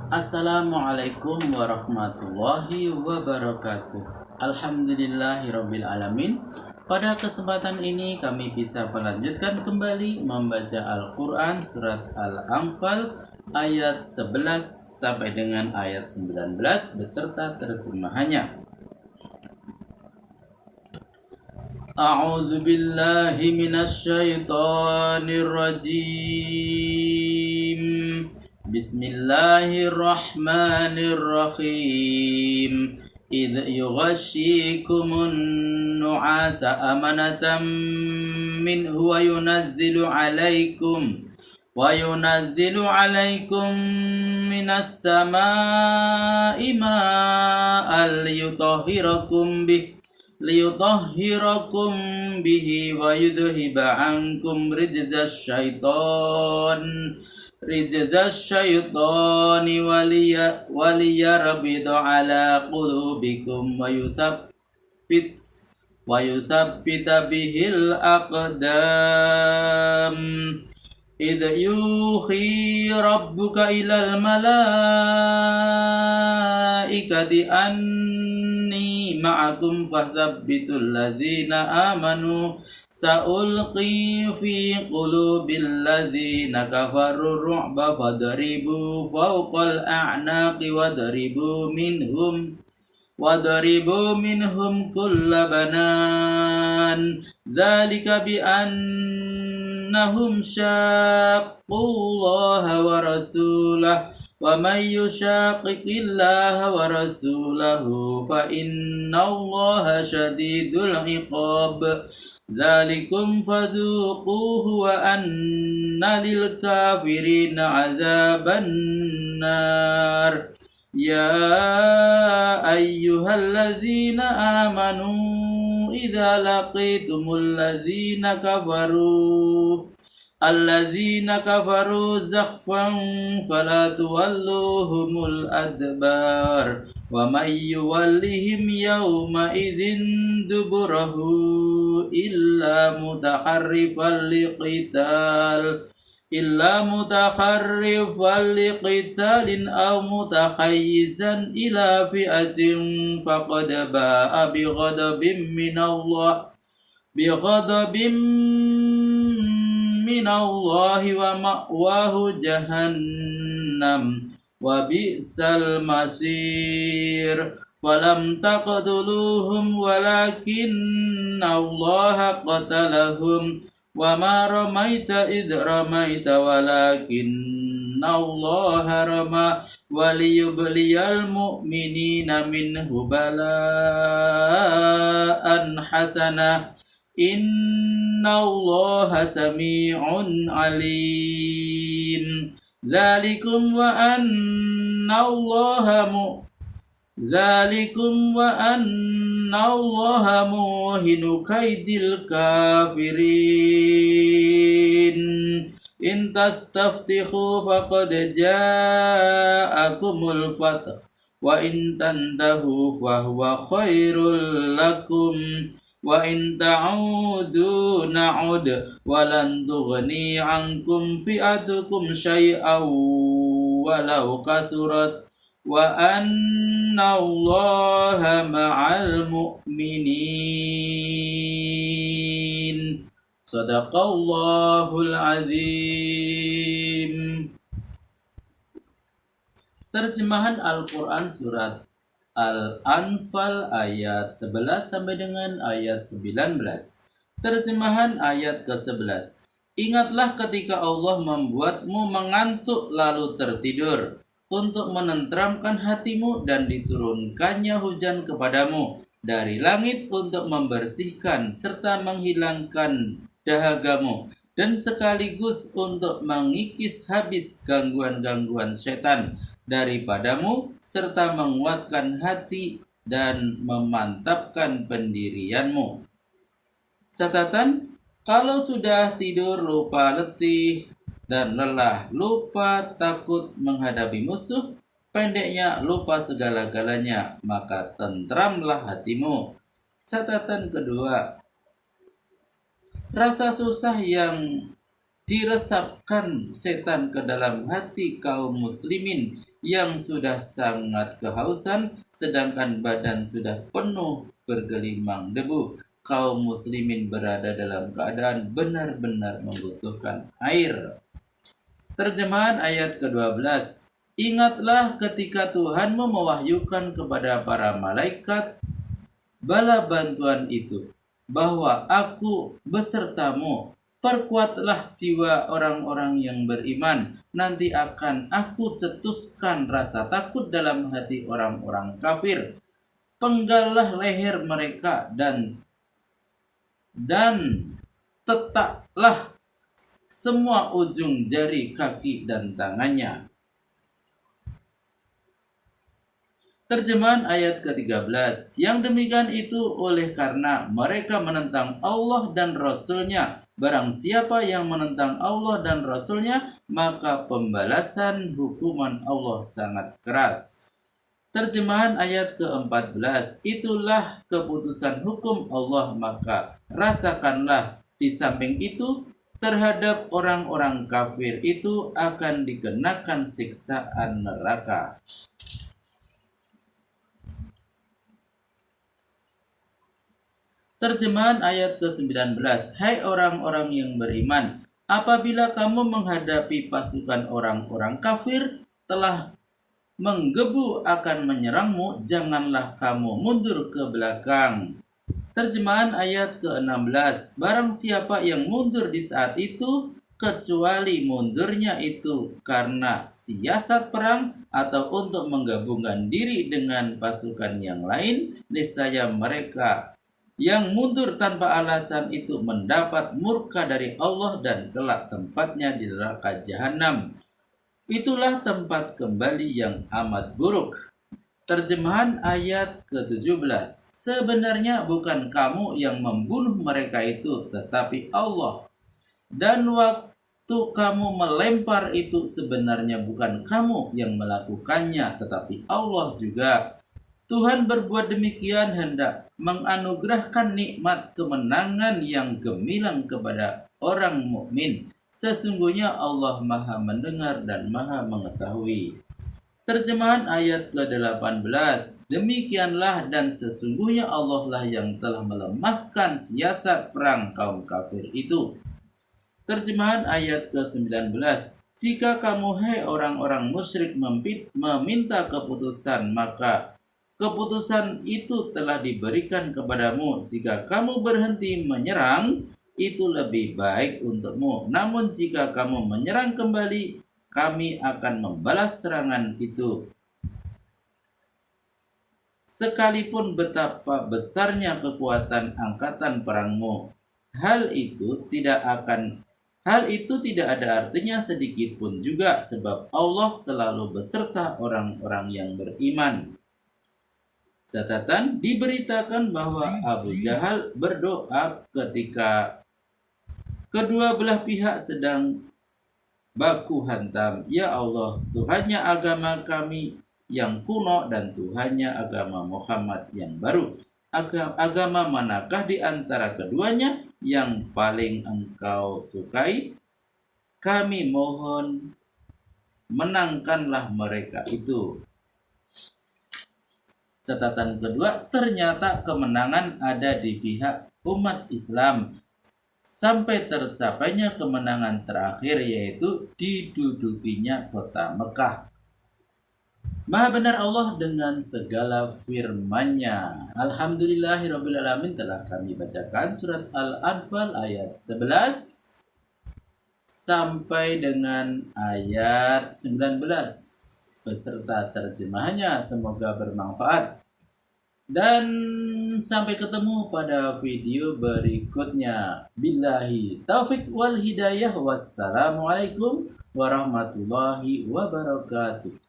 Assalamualaikum warahmatullahi wabarakatuh. Alhamdulillahirabbil alamin. Pada kesempatan ini kami bisa melanjutkan kembali membaca Al-Qur'an surat Al-Anfal ayat 11 sampai dengan ayat 19 beserta terjemahannya. A'udzu billahi minasyaitonir rajim. Bismillahirrahmanirrahim. Idh yughashshikumun nu'asa amanatan minhu wa yunazzilu 'alaikum minas samaa'i ma'an liyutahhirakum bihi wa yudhhiba 'ankum rijzasy syaitani waliyarbida ala qulubikum wa yusabbita bihil aqdam. Idh yuhi rabbuka ilal malaikati anni ma'akum fasabbitul lazina amanu sa'ulqi fi qulubil lazina kafaru ru'ba fadribu fawqal a'naqi wadribu minhum kulla banan. Dzalika bi annahum syaqqullaha wa rasulahu wa may yushaqiqillaha wa rasulahu fa innallaha syadidul iqab. Dzalikum fadzuquhu wa anna lil kafirina azaban nar. Ya ayyuhallazina amanu idza laqitumul ladzina kafaru zakhfan fala tuwalluhumul adbar wa may yuwallihim yawma idzin duburahu illa mutaharrifan liqitalin aw mutahayyizan ila fi'atin faqad ba'a bighadabin minallahi wa ma'wahu jahannam wa bi'sal masir. Walam taqtuluhum walakinna Allaha qatalahum wa ma ramaita idh ramaita walakinna Allaha rama waliyubliyal mu'minina minhu bala'an hasanah. Inna Allaha sami'un alim. Dzalikum wa anna Allaha muhinu kaidil kafirin. In tastaftihu faqad ja'akumul fath wa in tantahu fahuwa khairul lakum wa in ta'udu na'ud wa lan tughni 'ankum fi'atukum syai'aw walau kasurat wa anna Allaha ma'al mu'minin. Shadaqallahul azim. Terjemahan Al-Qur'an surat Al-Anfal ayat 11 sampai dengan ayat 19. Terjemahan ayat ke-11. Ingatlah ketika Allah membuatmu mengantuk lalu tertidur, untuk menenteramkan hatimu dan diturunkannya hujan kepadamu dari langit untuk membersihkan serta menghilangkan dahagamu dan sekaligus untuk mengikis habis gangguan-gangguan setan daripadamu serta menguatkan hati dan memantapkan pendirianmu. Catatan: kalau sudah tidur lupa letih dan lelah, lupa takut menghadapi musuh, pendeknya lupa segala-galanya, maka tentramlah hatimu. Catatan kedua, rasa susah yang diresapkan setan ke dalam hati kaum muslimin yang sudah sangat kehausan, sedangkan badan sudah penuh bergelimang debu. Kaum muslimin berada dalam keadaan benar-benar membutuhkan air. Terjemahan ayat ke-12. Ingatlah ketika Tuhanmu mewahyukan kepada para malaikat bala bantuan itu, bahwa aku besertamu. Perkuatlah jiwa orang-orang yang beriman. Nanti akan aku cetuskan rasa takut dalam hati orang-orang kafir. Penggallah leher mereka dan tetaklah semua ujung jari kaki dan tangannya. Terjemahan ayat ke-13. Yang demikian itu oleh karena mereka menentang Allah dan Rasul-Nya. Barang siapa yang menentang Allah dan Rasul-Nya, maka pembalasan hukuman Allah sangat keras. Terjemahan ayat ke-14. Itulah keputusan hukum Allah, maka rasakanlah. Di samping itu, terhadap orang-orang kafir itu akan dikenakan siksaan neraka. Terjemahan ayat ke-19. Hai orang-orang yang beriman, apabila kamu menghadapi pasukan orang-orang kafir telah menggebu akan menyerangmu, janganlah kamu mundur ke belakang. Terjemahan ayat ke-16. Barang siapa yang mundur di saat itu, kecuali mundurnya itu karena siasat perang atau untuk menggabungkan diri dengan pasukan yang lain, niscaya mereka yang mundur tanpa alasan itu mendapat murka dari Allah dan kelak tempatnya di neraka jahanam. Itulah tempat kembali yang amat buruk. Terjemahan ayat ke-17. Sebenarnya bukan kamu yang membunuh mereka itu, tetapi Allah. Dan waktu kamu melempar itu sebenarnya bukan kamu yang melakukannya, tetapi Allah juga. Tuhan berbuat demikian hendak menganugerahkan nikmat kemenangan yang gemilang kepada orang mukmin. Sesungguhnya Allah Maha mendengar dan Maha mengetahui. Terjemahan ayat ke-18. Demikianlah dan sesungguhnya Allah lah yang telah melemahkan siasat perang kaum kafir itu. Terjemahan ayat ke-19. Jika kamu hai orang-orang musyrik meminta keputusan, maka keputusan itu telah diberikan kepadamu. Jika kamu berhenti menyerang, itu lebih baik untukmu. Namun jika kamu menyerang kembali, kami akan membalas serangan itu. Sekalipun betapa besarnya kekuatan angkatan perangmu, hal itu tidak ada artinya sedikit pun juga, sebab Allah selalu beserta orang-orang yang beriman. Catatan, diberitakan bahwa Abu Jahal berdoa ketika kedua belah pihak sedang baku hantam. Ya Allah, Tuhannya agama kami yang kuno dan Tuhannya agama Muhammad yang baru. Agama manakah di antara keduanya yang paling engkau sukai? Kami mohon menangkanlah mereka itu. Catatan kedua, ternyata kemenangan ada di pihak umat Islam sampai tercapainya kemenangan terakhir, yaitu didudukinya kota Mekah. Maha benar Allah dengan segala firman-Nya. Alhamdulillahirrabbilalamin. Telah kami bacakan surat Al-Anfal ayat 11 sampai dengan ayat 19 beserta terjemahannya. Semoga bermanfaat. Dan sampai ketemu pada video berikutnya. Billahi taufik wal hidayah. Wassalamualaikum warahmatullahi wabarakatuh.